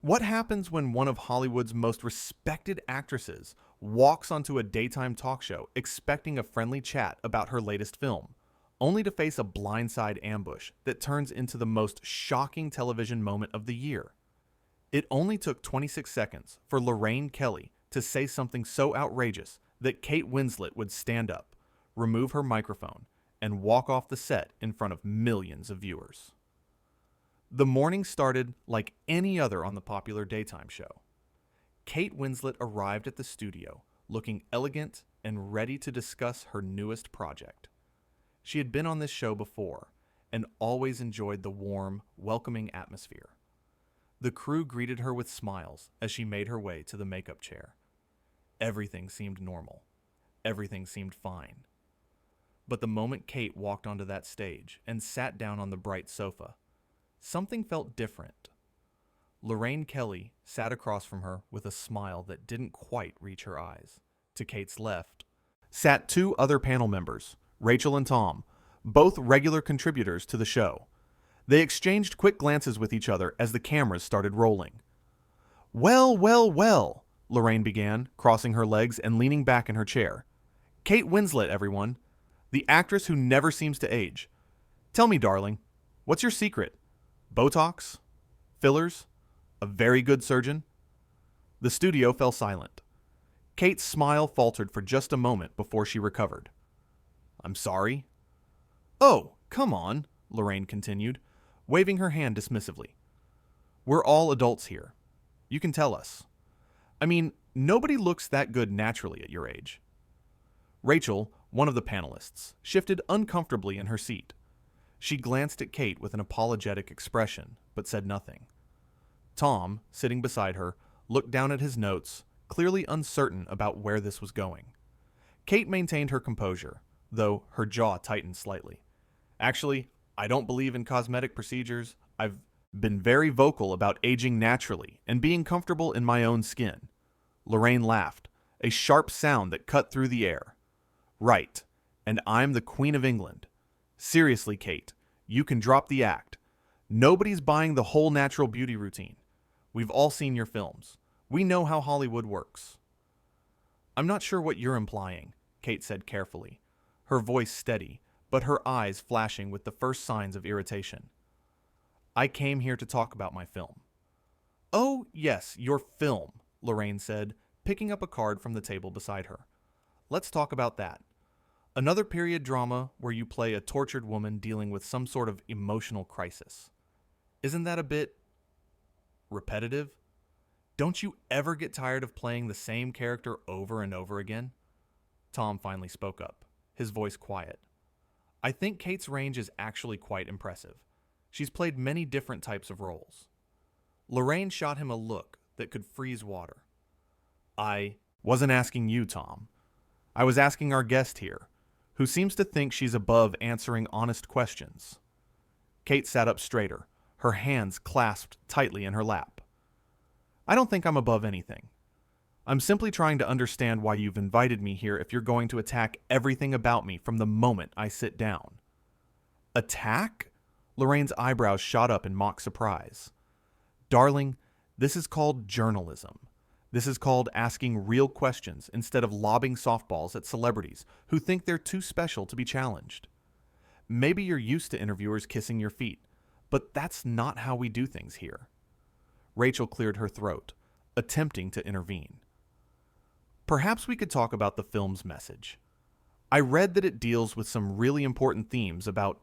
What happens when one of Hollywood's most respected actresses walks onto a daytime talk show expecting a friendly chat about her latest film, only to face a blindside ambush that turns into the most shocking television moment of the year? It only took 26 seconds for Lorraine Kelly to say something so outrageous that Kate Winslet would stand up, remove her microphone, and walk off the set in front of millions of viewers. The morning started like any other on the popular daytime show. Kate Winslet arrived at the studio looking elegant and ready to discuss her newest project. She had been on this show before and always enjoyed the warm, welcoming atmosphere. The crew greeted her with smiles as she made her way to the makeup chair. Everything seemed normal. Everything seemed fine. But the moment Kate walked onto that stage and sat down on the bright sofa, something felt different. Lorraine Kelly sat across from her with a smile that didn't quite reach her eyes. To Kate's left sat two other panel members, Rachel and Tom, both regular contributors to the show. They exchanged quick glances with each other as the cameras started rolling. "Well, well, well," Lorraine began, crossing her legs and leaning back in her chair. "Kate Winslet, everyone. The actress who never seems to age. Tell me, darling, what's your secret? Botox? Fillers? A very good surgeon?" The studio fell silent. Kate's smile faltered for just a moment before she recovered. "I'm sorry." "Oh, come on," Lorraine continued, waving her hand dismissively. "We're all adults here. You can tell us. I mean, nobody looks that good naturally at your age." Rachel, one of the panelists, shifted uncomfortably in her seat. She glanced at Kate with an apologetic expression, but said nothing. Tom, sitting beside her, looked down at his notes, clearly uncertain about where this was going. Kate maintained her composure, though her jaw tightened slightly. "Actually, I don't believe in cosmetic procedures. I've been very vocal about aging naturally and being comfortable in my own skin." Lorraine laughed, a sharp sound that cut through the air. "Right, and I'm the Queen of England. Seriously, Kate, you can drop the act. Nobody's buying the whole natural beauty routine. We've all seen your films. We know how Hollywood works." "I'm not sure what you're implying," Kate said carefully, her voice steady, but her eyes flashing with the first signs of irritation. "I came here to talk about my film." "Oh, yes, your film," Lorraine said, picking up a card from the table beside her. "Let's talk about that. Another period drama where you play a tortured woman dealing with some sort of emotional crisis. Isn't that a bit repetitive? Don't you ever get tired of playing the same character over and over again?" Tom finally spoke up, his voice quiet. "I think Kate's range is actually quite impressive. She's played many different types of roles." Lorraine shot him a look that could freeze water. "I wasn't asking you, Tom. I was asking our guest here, who seems to think she's above answering honest questions." Kate sat up straighter, her hands clasped tightly in her lap. "I don't think I'm above anything. I'm simply trying to understand why you've invited me here if you're going to attack everything about me from the moment I sit down." "Attack?" Lorraine's eyebrows shot up in mock surprise. "Darling, this is called journalism. This is called asking real questions instead of lobbing softballs at celebrities who think they're too special to be challenged. Maybe you're used to interviewers kissing your feet, but that's not how we do things here." Rachel cleared her throat, attempting to intervene. "Perhaps we could talk about the film's message. I read that it deals with some really important themes about—"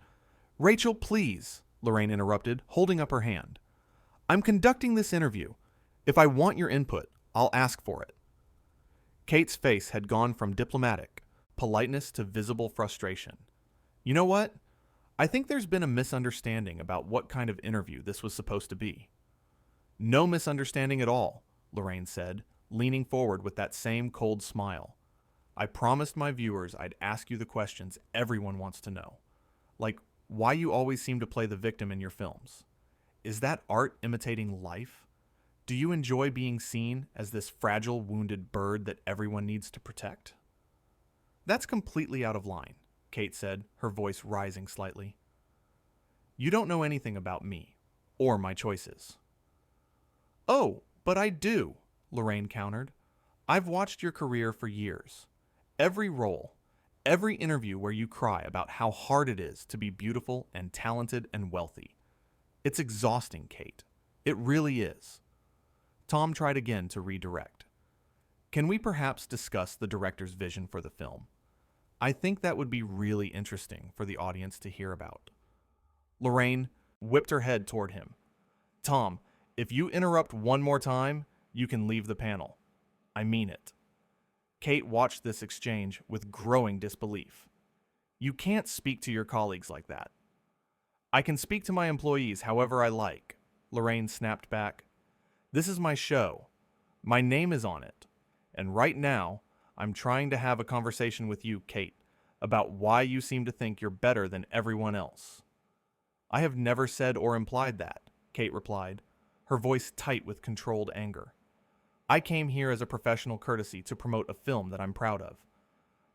"Rachel, please," Lorraine interrupted, holding up her hand. "I'm conducting this interview. If I want your input, I'll ask for it." Kate's face had gone from diplomatic politeness to visible frustration. "You know what? I think there's been a misunderstanding about what kind of interview this was supposed to be." "No misunderstanding at all," Lorraine said, leaning forward with that same cold smile. "I promised my viewers I'd ask you the questions everyone wants to know. Like, why you always seem to play the victim in your films. Is that art imitating life? Do you enjoy being seen as this fragile, wounded bird that everyone needs to protect?" "That's completely out of line," Kate said, her voice rising slightly. "You don't know anything about me, or my choices." Oh, but I do, Lorraine countered. I've watched your career for years. Every role, every interview where you cry about how hard it is to be beautiful and talented and wealthy. It's exhausting, Kate. It really is. Tom tried again to redirect. Can we perhaps discuss the director's vision for the film? I think that would be really interesting for the audience to hear about. Lorraine whipped her head toward him. Tom, if you interrupt one more time, you can leave the panel. I mean it. Kate watched this exchange with growing disbelief. You can't speak to your colleagues like that. I can speak to my employees however I like, Lorraine snapped back. This is my show. My name is on it. And right now, I'm trying to have a conversation with you, Kate, about why you seem to think you're better than everyone else. I have never said or implied that, Kate replied, her voice tight with controlled anger. I came here as a professional courtesy to promote a film that I'm proud of.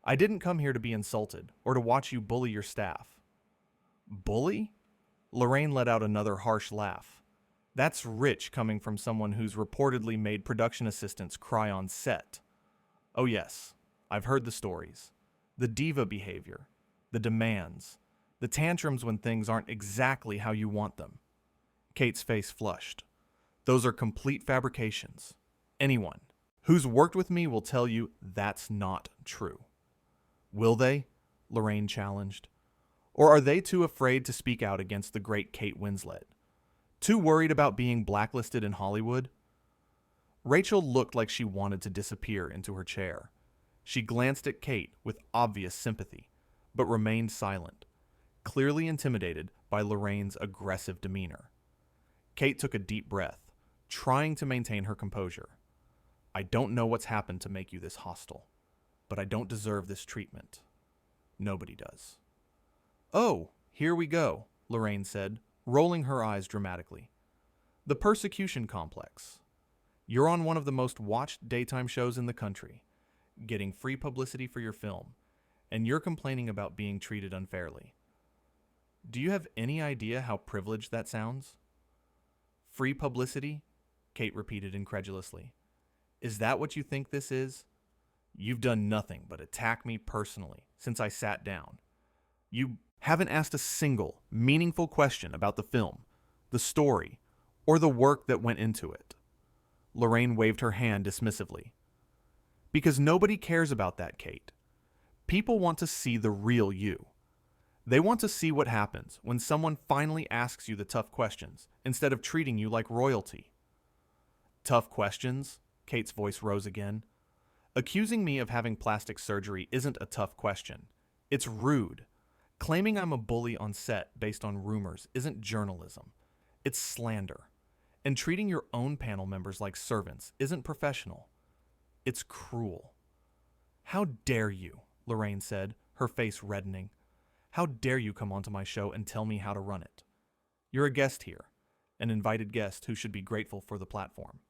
I didn't come here to be insulted or to watch you bully your staff. Bully? Lorraine let out another harsh laugh. That's rich coming from someone who's reportedly made production assistants cry on set. Oh yes, I've heard the stories. The diva behavior, the demands, the tantrums when things aren't exactly how you want them. Kate's face flushed. Those are complete fabrications. Anyone who's worked with me will tell you that's not true. Will they? Lorraine challenged. Or are they too afraid to speak out against the great Kate Winslet? Too worried about being blacklisted in Hollywood? Rachel looked like she wanted to disappear into her chair. She glanced at Kate with obvious sympathy, but remained silent, clearly intimidated by Lorraine's aggressive demeanor. Kate took a deep breath, trying to maintain her composure. I don't know what's happened to make you this hostile, but I don't deserve this treatment. Nobody does. Oh, here we go, Lorraine said, rolling her eyes dramatically. The persecution complex. You're on one of the most watched daytime shows in the country, getting free publicity for your film, and you're complaining about being treated unfairly. Do you have any idea how privileged that sounds? Free publicity? Kate repeated incredulously. Is that what you think this is? You've done nothing but attack me personally since I sat down. You haven't asked a single, meaningful question about the film, the story, or the work that went into it. Lorraine waved her hand dismissively. Because nobody cares about that, Kate. People want to see the real you. They want to see what happens when someone finally asks you the tough questions instead of treating you like royalty. Tough questions? Kate's voice rose again. Accusing me of having plastic surgery isn't a tough question. It's rude. Claiming I'm a bully on set based on rumors isn't journalism. It's slander. And treating your own panel members like servants isn't professional. It's cruel. How dare you, Lorraine said, her face reddening. How dare you come onto my show and tell me how to run it? You're a guest here, an invited guest who should be grateful for the platform.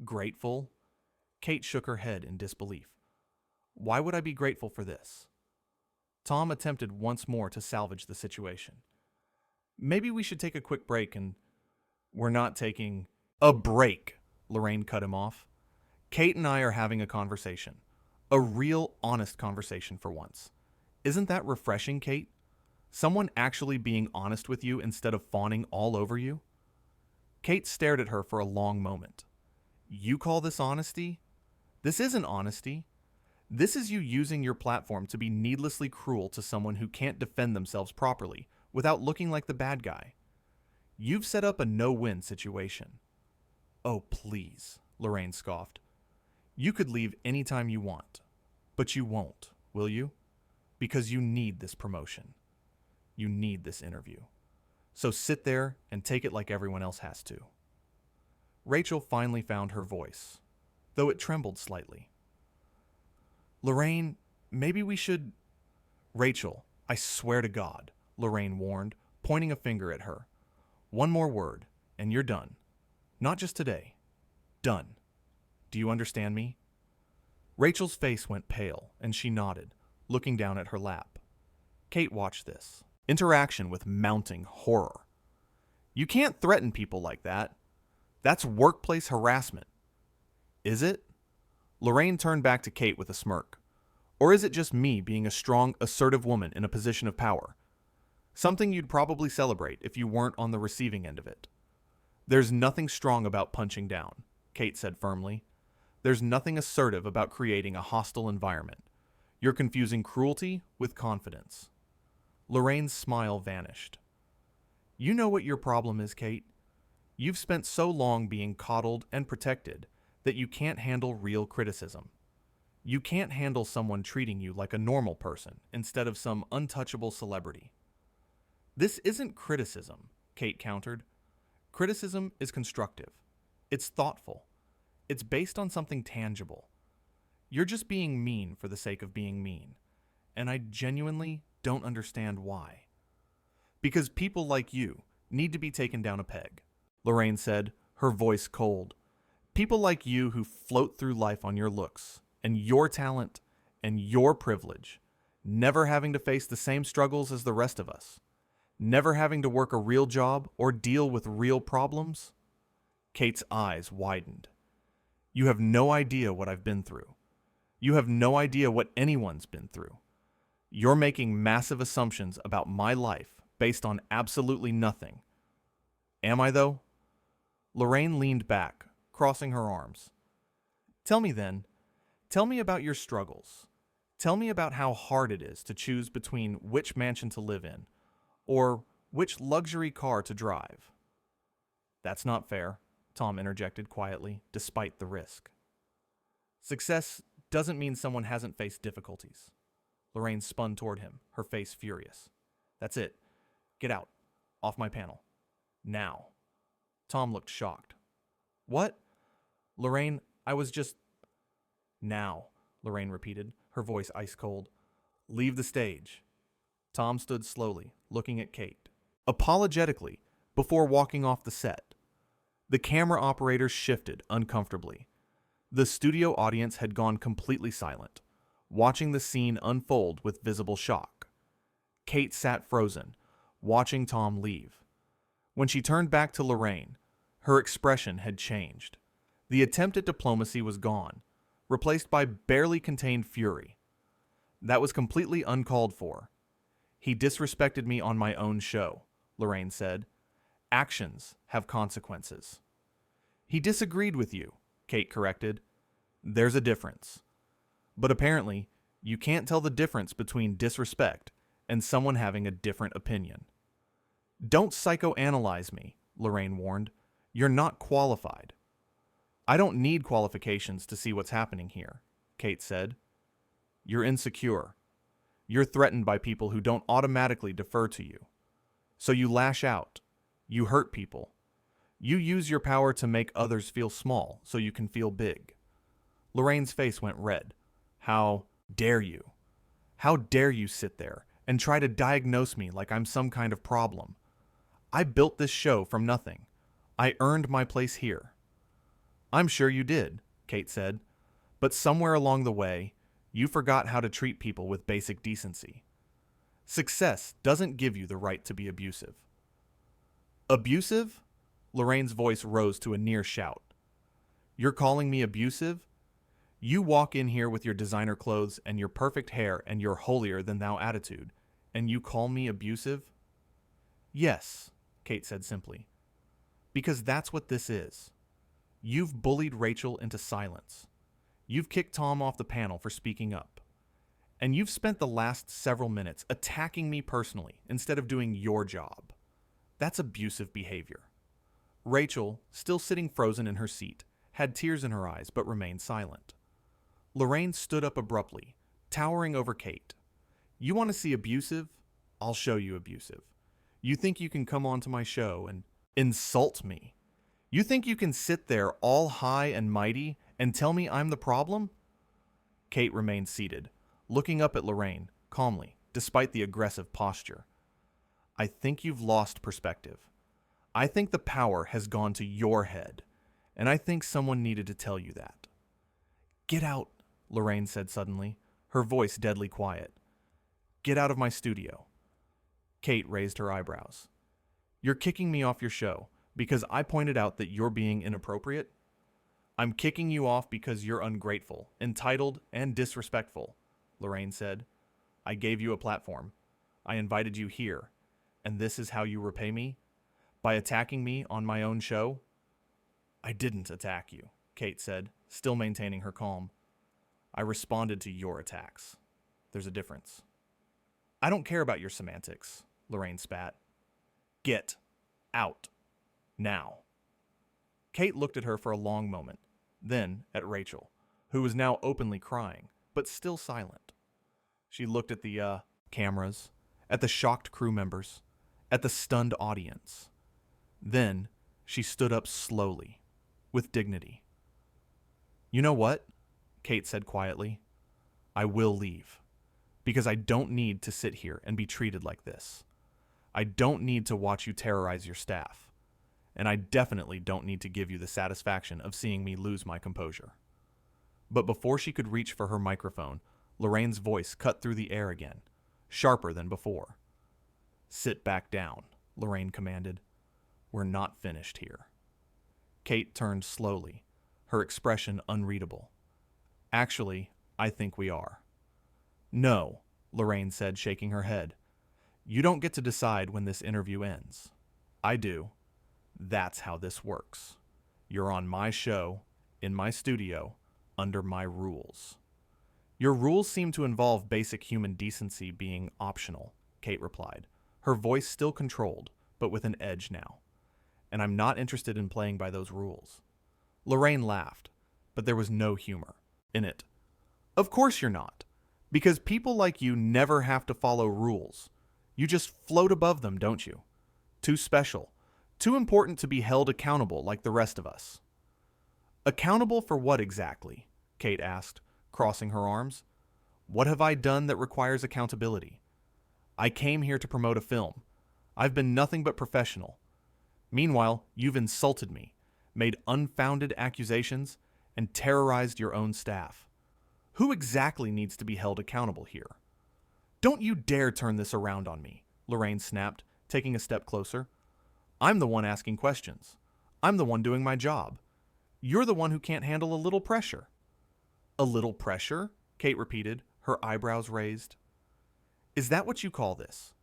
Grateful? Kate shook her head in disbelief. Why would I be grateful for this? Tom attempted once more to salvage the situation. Maybe we should take a quick break and... We're not taking a break, Lorraine cut him off. Kate and I are having a conversation. A real, honest conversation for once. Isn't that refreshing, Kate? Someone actually being honest with you instead of fawning all over you? Kate stared at her for a long moment. You call this honesty? This isn't honesty. This is you using your platform to be needlessly cruel to someone who can't defend themselves properly without looking like the bad guy. You've set up a no-win situation. Oh, please, Lorraine scoffed. You could leave anytime you want, but you won't, will you? Because you need this promotion. You need this interview. So sit there and take it like everyone else has to. Rachel finally found her voice, though it trembled slightly. Lorraine, maybe we should... Rachel, I swear to God, Lorraine warned, pointing a finger at her. One more word, and you're done. Not just today. Done. Do you understand me? Rachel's face went pale, and she nodded, looking down at her lap. Kate watched this. Interaction with mounting horror. You can't threaten people like that. That's workplace harassment. Is it? Lorraine turned back to Kate with a smirk. Or is it just me being a strong, assertive woman in a position of power? Something you'd probably celebrate if you weren't on the receiving end of it. There's nothing strong about punching down, Kate said firmly. There's nothing assertive about creating a hostile environment. You're confusing cruelty with confidence. Lorraine's smile vanished. You know what your problem is, Kate? You've spent so long being coddled and protected that you can't handle real criticism. You can't handle someone treating you like a normal person instead of some untouchable celebrity. This isn't criticism, Kate countered. Criticism is constructive. It's thoughtful. It's based on something tangible. You're just being mean for the sake of being mean, and I genuinely don't understand why. Because people like you need to be taken down a peg, Lorraine said, her voice cold. People like you who float through life on your looks and your talent and your privilege, never having to face the same struggles as the rest of us, never having to work a real job or deal with real problems. Kate's eyes widened. You have no idea what I've been through. You have no idea what anyone's been through. You're making massive assumptions about my life based on absolutely nothing. Am I, though? Lorraine leaned back, crossing her arms. Tell me then. Tell me about your struggles. Tell me about how hard it is to choose between which mansion to live in, or which luxury car to drive. That's not fair, Tom interjected quietly, despite the risk. Success doesn't mean someone hasn't faced difficulties. Lorraine spun toward him, her face furious. That's it. Get out. Off my panel. Now. Tom looked shocked. What? Lorraine, I was just... Now, Lorraine repeated, her voice ice cold. Leave the stage. Tom stood slowly, looking at Kate, apologetically, before walking off the set. The camera operator shifted uncomfortably. The studio audience had gone completely silent, watching the scene unfold with visible shock. Kate sat frozen, watching Tom leave. When she turned back to Lorraine, her expression had changed. The attempt at diplomacy was gone, replaced by barely contained fury. That was completely uncalled for. He disrespected me on my own show, Lorraine said. Actions have consequences. He disagreed with you, Kate corrected. There's a difference. But apparently, you can't tell the difference between disrespect and someone having a different opinion. Don't psychoanalyze me, Lorraine warned. You're not qualified. I don't need qualifications to see what's happening here, Kate said. You're insecure. You're threatened by people who don't automatically defer to you. So you lash out. You hurt people. You use your power to make others feel small so you can feel big. Lorraine's face went red. How dare you? How dare you sit there and try to diagnose me like I'm some kind of problem? I built this show from nothing. I earned my place here. I'm sure you did, Kate said, but somewhere along the way, you forgot how to treat people with basic decency. Success doesn't give you the right to be abusive. Abusive? Lorraine's voice rose to a near shout. You're calling me abusive? You walk in here with your designer clothes and your perfect hair and your holier-than-thou attitude, and you call me abusive? Yes, Kate said simply. Because that's what this is. You've bullied Rachel into silence. You've kicked Tom off the panel for speaking up. And you've spent the last several minutes attacking me personally instead of doing your job. That's abusive behavior. Rachel, still sitting frozen in her seat, had tears in her eyes but remained silent. Lorraine stood up abruptly, towering over Kate. You want to see abusive? I'll show you abusive. You think you can come onto my show and insult me? You think you can sit there all high and mighty and tell me I'm the problem? Kate remained seated, looking up at Lorraine, calmly, despite the aggressive posture. I think you've lost perspective. I think the power has gone to your head, and I think someone needed to tell you that. Get out, Lorraine said suddenly, her voice deadly quiet. Get out of my studio. Kate raised her eyebrows. You're kicking me off your show, Because I pointed out that you're being inappropriate? I'm kicking you off because you're ungrateful, entitled, and disrespectful, Lorraine said. I gave you a platform. I invited you here. And this is how you repay me? By attacking me on my own show? I didn't attack you, Kate said, still maintaining her calm. I responded to your attacks. There's a difference. I don't care about your semantics, Lorraine spat. Get out. Now. Kate looked at her for a long moment, then at Rachel, who was now openly crying, but still silent. She looked at the cameras, at the shocked crew members, at the stunned audience. Then she stood up slowly, with dignity. You know what? Kate said quietly. I will leave, because I don't need to sit here and be treated like this. I don't need to watch you terrorize your staff, and I definitely don't need to give you the satisfaction of seeing me lose my composure. But before she could reach for her microphone, Lorraine's voice cut through the air again, sharper than before. Sit back down, Lorraine commanded. We're not finished here. Kate turned slowly, her expression unreadable. Actually, I think we are. No, Lorraine said, shaking her head. You don't get to decide when this interview ends. I do. That's how this works. You're on my show, in my studio, under my rules. Your rules seem to involve basic human decency being optional, Kate replied, her voice still controlled, but with an edge now. And I'm not interested in playing by those rules. Lorraine laughed, but there was no humor in it. Of course you're not, because people like you never have to follow rules. You just float above them, don't you? Too special, too important to be held accountable like the rest of us. Accountable for what exactly? Kate asked, crossing her arms. What have I done that requires accountability? I came here to promote a film. I've been nothing but professional. Meanwhile, you've insulted me, made unfounded accusations, and terrorized your own staff. Who exactly needs to be held accountable here? Don't you dare turn this around on me, Lorraine snapped, taking a step closer. I'm the one asking questions. I'm the one doing my job. You're the one who can't handle a little pressure. A little pressure? Kate repeated, her eyebrows raised. Is that what you call this?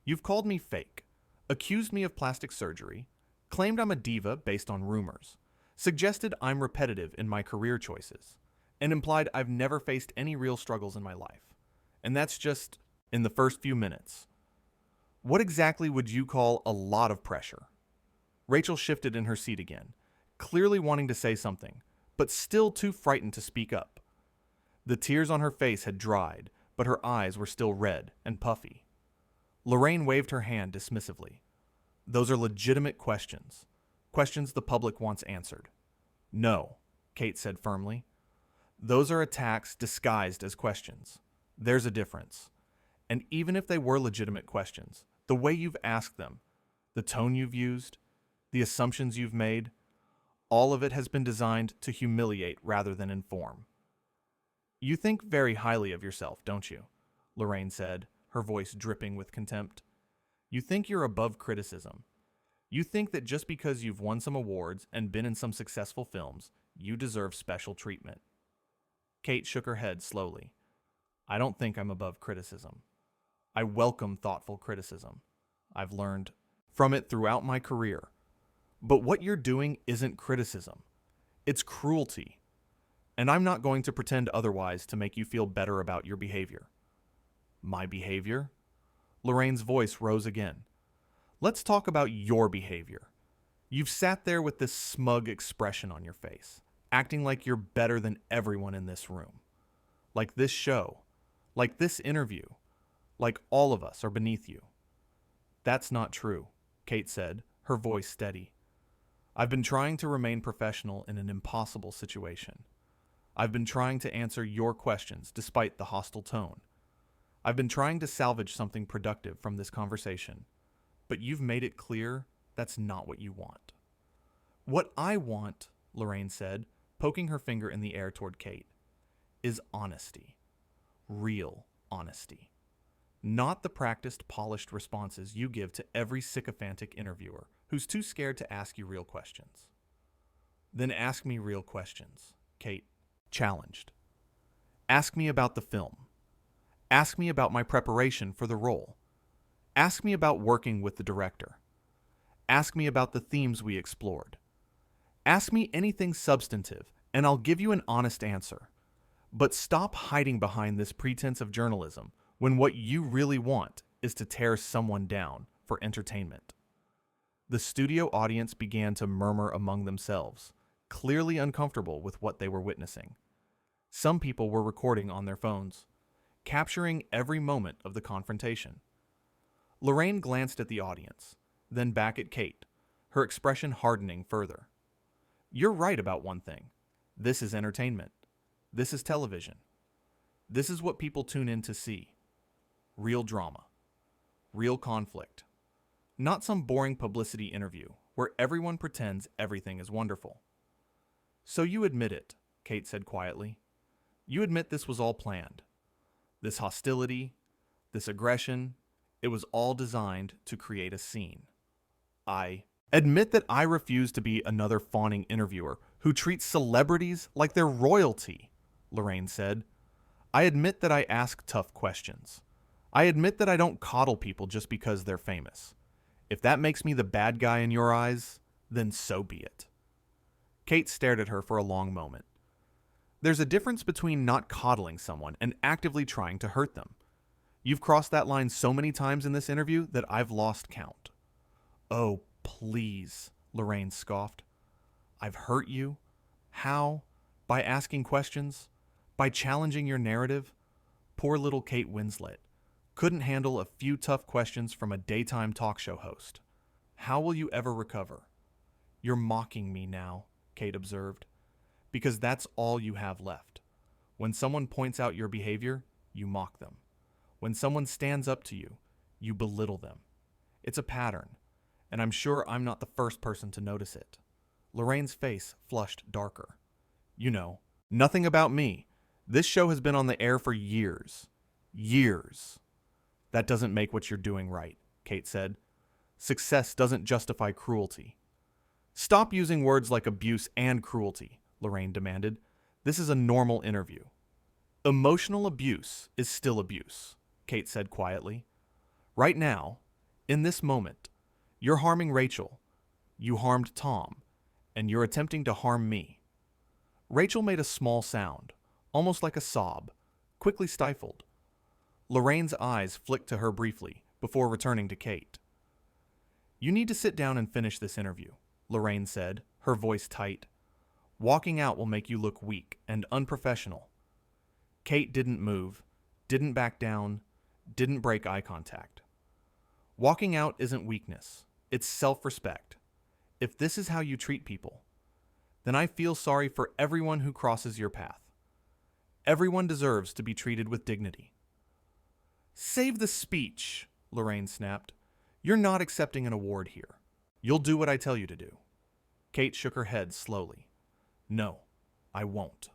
You've called me fake, accused me of plastic surgery, claimed I'm a diva based on rumors, suggested I'm repetitive in my career choices, and implied I've never faced any real struggles in my life. And that's just in the first few minutes. What exactly would you call a lot of pressure? Rachel shifted in her seat again, clearly wanting to say something, but still too frightened to speak up. The tears on her face had dried, but her eyes were still red and puffy. Lorraine waved her hand dismissively. Those are legitimate questions. Questions the public wants answered. No, Kate said firmly. Those are attacks disguised as questions. There's a difference. And even if they were legitimate questions, the way you've asked them, the tone you've used, the assumptions you've made, all of it has been designed to humiliate rather than inform. You think very highly of yourself, don't you? Lorraine said, her voice dripping with contempt. You think you're above criticism. You think that just because you've won some awards and been in some successful films, you deserve special treatment. Kate shook her head slowly. I don't think I'm above criticism. I welcome thoughtful criticism. I've learned from it throughout my career. But what you're doing isn't criticism. It's cruelty. And I'm not going to pretend otherwise to make you feel better about your behavior. My behavior? Lorraine's voice rose again. Let's talk about your behavior. You've sat there with this smug expression on your face, acting like you're better than everyone in this room. Like this show. Like this interview. Like all of us are beneath you. That's not true, Kate said, her voice steady. I've been trying to remain professional in an impossible situation. I've been trying to answer your questions despite the hostile tone. I've been trying to salvage something productive from this conversation, but you've made it clear that's not what you want. What I want, Lorraine said, poking her finger in the air toward Kate, is honesty. Real honesty. Not the practiced, polished responses you give to every sycophantic interviewer who's too scared to ask you real questions. Then ask me real questions, Kate challenged. Ask me about the film. Ask me about my preparation for the role. Ask me about working with the director. Ask me about the themes we explored. Ask me anything substantive, and I'll give you an honest answer. But stop hiding behind this pretense of journalism when what you really want is to tear someone down for entertainment. The studio audience began to murmur among themselves, clearly uncomfortable with what they were witnessing. Some people were recording on their phones, capturing every moment of the confrontation. Lorraine glanced at the audience, then back at Kate, her expression hardening further. You're right about one thing. This is entertainment. This is television. This is what people tune in to see. Real drama. Real conflict. Not some boring publicity interview where everyone pretends everything is wonderful. So you admit it, Kate said quietly. You admit this was all planned. This hostility, this aggression, it was all designed to create a scene. I admit that I refuse to be another fawning interviewer who treats celebrities like they're royalty, Lorraine said. I admit that I ask tough questions. I admit that I don't coddle people just because they're famous. If that makes me the bad guy in your eyes, then so be it. Kate stared at her for a long moment. There's a difference between not coddling someone and actively trying to hurt them. You've crossed that line so many times in this interview that I've lost count. Oh, please, Lorraine scoffed. I've hurt you? How? By asking questions? By challenging your narrative? Poor little Kate Winslet couldn't handle a few tough questions from a daytime talk show host. How will you ever recover? You're mocking me now, Kate observed, because that's all you have left. When someone points out your behavior, you mock them. When someone stands up to you, you belittle them. It's a pattern, and I'm sure I'm not the first person to notice it. Lorraine's face flushed darker. You know, nothing about me. This show has been on the air for years. Years. That doesn't make what you're doing right, Kate said. Success doesn't justify cruelty. Stop using words like abuse and cruelty, Lorraine demanded. This is a normal interview. Emotional abuse is still abuse, Kate said quietly. Right now, in this moment, you're harming Rachel. You harmed Tom, and you're attempting to harm me. Rachel made a small sound, almost like a sob, quickly stifled. Lorraine's eyes flicked to her briefly before returning to Kate. You need to sit down and finish this interview, Lorraine said, her voice tight. Walking out will make you look weak and unprofessional. Kate didn't move, didn't back down, didn't break eye contact. Walking out isn't weakness, it's self-respect. If this is how you treat people, then I feel sorry for everyone who crosses your path. Everyone deserves to be treated with dignity. Save the speech, Lorraine snapped. You're not accepting an award here. You'll do what I tell you to do. Kate shook her head slowly. No, I won't.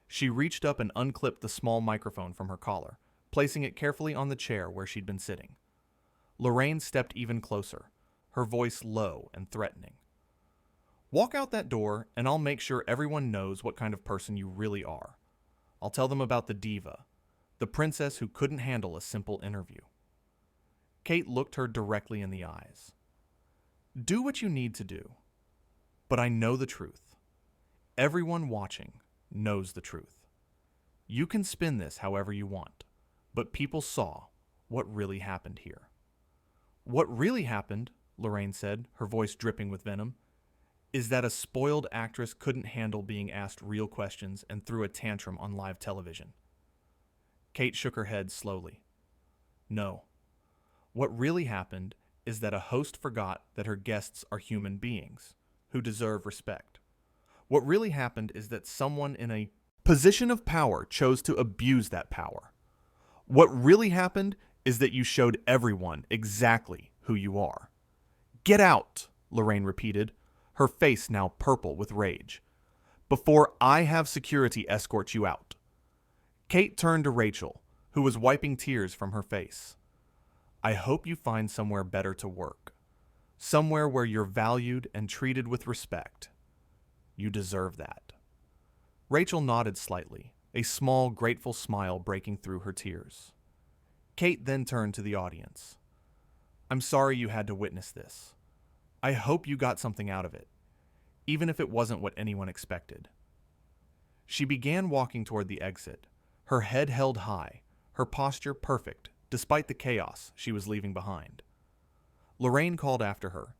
She reached up and unclipped the small microphone from her collar, placing it carefully on the chair where she'd been sitting. Lorraine stepped even closer, her voice low and threatening. Walk out that door, and I'll make sure everyone knows what kind of person you really are. I'll tell them about the diva, the princess who couldn't handle a simple interview. Kate looked her directly in the eyes. Do what you need to do. But I know the truth. Everyone watching knows the truth. You can spin this however you want, but people saw what really happened here. What really happened, Lorraine said, her voice dripping with venom, is that a spoiled actress couldn't handle being asked real questions and threw a tantrum on live television. Kate shook her head slowly. No. What really happened is that a host forgot that her guests are human beings who deserve respect. What really happened is that someone in a position of power chose to abuse that power. What really happened is that you showed everyone exactly who you are. Get out, Lorraine repeated, her face now purple with rage. Before I have security escort you out. Kate turned to Rachel, who was wiping tears from her face. I hope you find somewhere better to work. somewhere where you're valued and treated with respect. You deserve that. Rachel nodded slightly, a small, grateful smile breaking through her tears. Kate then turned to the audience. I'm sorry you had to witness this. I hope you got something out of it, even if it wasn't what anyone expected. She began walking toward the exit, her head held high, her posture perfect, despite the chaos she was leaving behind. Lorraine called after her.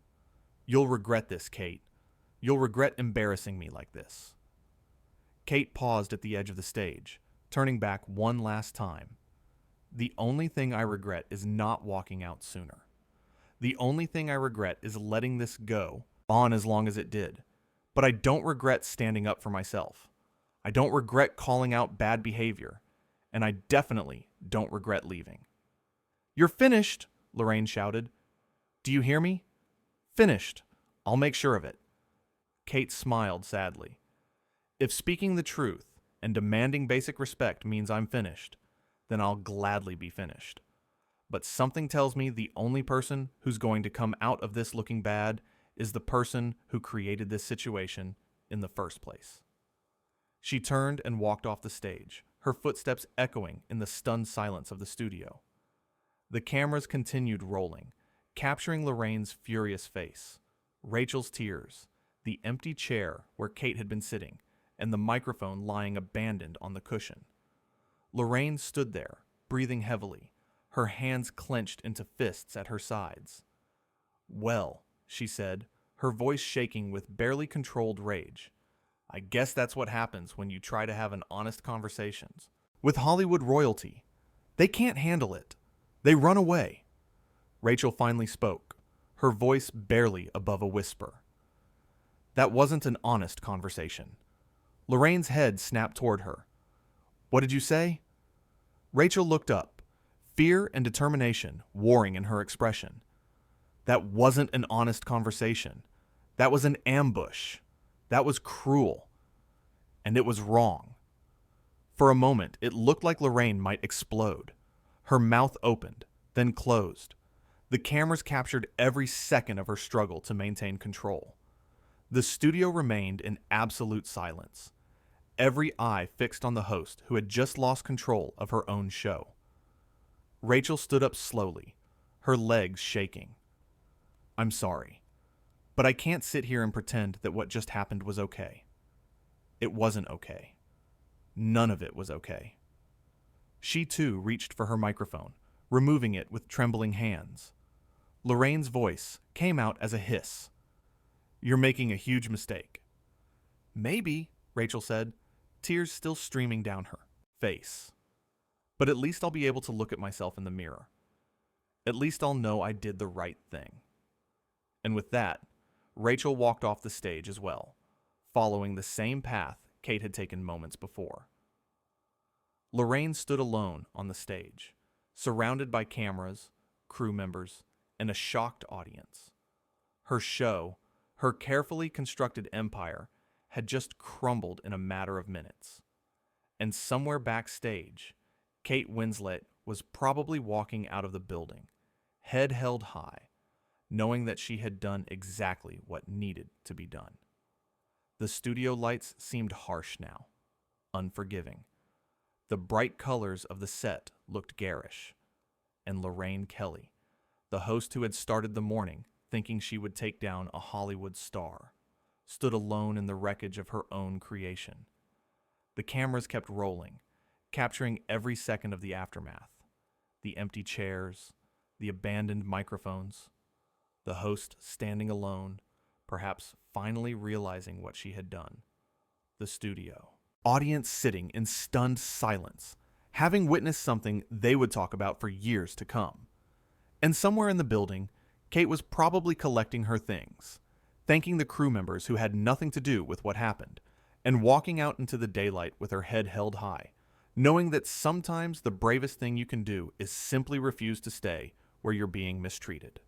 You'll regret this, Kate. You'll regret embarrassing me like this. Kate paused at the edge of the stage, turning back one last time. The only thing I regret is not walking out sooner. The only thing I regret is letting this go on as long as it did. But I don't regret standing up for myself. I don't regret calling out bad behavior. And I definitely don't regret leaving. You're finished, Lorraine shouted. Do you hear me? Finished. I'll make sure of it. Kate smiled sadly. If speaking the truth and demanding basic respect means I'm finished, then I'll gladly be finished. But something tells me the only person who's going to come out of this looking bad is the person who created this situation in the first place. She turned and walked off the stage, her footsteps echoing in the stunned silence of the studio. The cameras continued rolling, capturing Lorraine's furious face, Rachel's tears, the empty chair where Kate had been sitting, and the microphone lying abandoned on the cushion. Lorraine stood there, breathing heavily, her hands clenched into fists at her sides. Well, she said, her voice shaking with barely controlled rage. I guess that's what happens when you try to have an honest conversation. With Hollywood royalty, they can't handle it. They run away. Rachel finally spoke, her voice barely above a whisper. That wasn't an honest conversation. Lorraine's head snapped toward her. What did you say? Rachel looked up, fear and determination warring in her expression. That wasn't an honest conversation. That was an ambush. That was cruel. And it was wrong. For a moment, it looked like Lorraine might explode. Her mouth opened, then closed. The cameras captured every second of her struggle to maintain control. The studio remained in absolute silence, every eye fixed on the host who had just lost control of her own show. Rachel stood up slowly, her legs shaking. I'm sorry, but I can't sit here and pretend that what just happened was okay. It wasn't okay. None of it was okay. She too reached for her microphone, removing it with trembling hands. Lorraine's voice came out as a hiss. You're making a huge mistake. Maybe, Rachel said, tears still streaming down her face. But at least I'll be able to look at myself in the mirror. At least I'll know I did the right thing. And with that, Rachel walked off the stage as well, following the same path Kate had taken moments before. Lorraine stood alone on the stage, surrounded by cameras, crew members, and a shocked audience. Her show, her carefully constructed empire, had just crumbled in a matter of minutes. And somewhere backstage, Kate Winslet was probably walking out of the building, head held high, knowing that she had done exactly what needed to be done. The studio lights seemed harsh now, unforgiving. The bright colors of the set looked garish, and Lorraine Kelly, the host who had started the morning thinking she would take down a Hollywood star, stood alone in the wreckage of her own creation. The cameras kept rolling, capturing every second of the aftermath. The empty chairs, the abandoned microphones, the host standing alone, perhaps finally realizing what she had done. The studio. Audience sitting in stunned silence, having witnessed something they would talk about for years to come. And somewhere in the building, Kate was probably collecting her things, thanking the crew members who had nothing to do with what happened, and walking out into the daylight with her head held high, knowing that sometimes the bravest thing you can do is simply refuse to stay where you're being mistreated.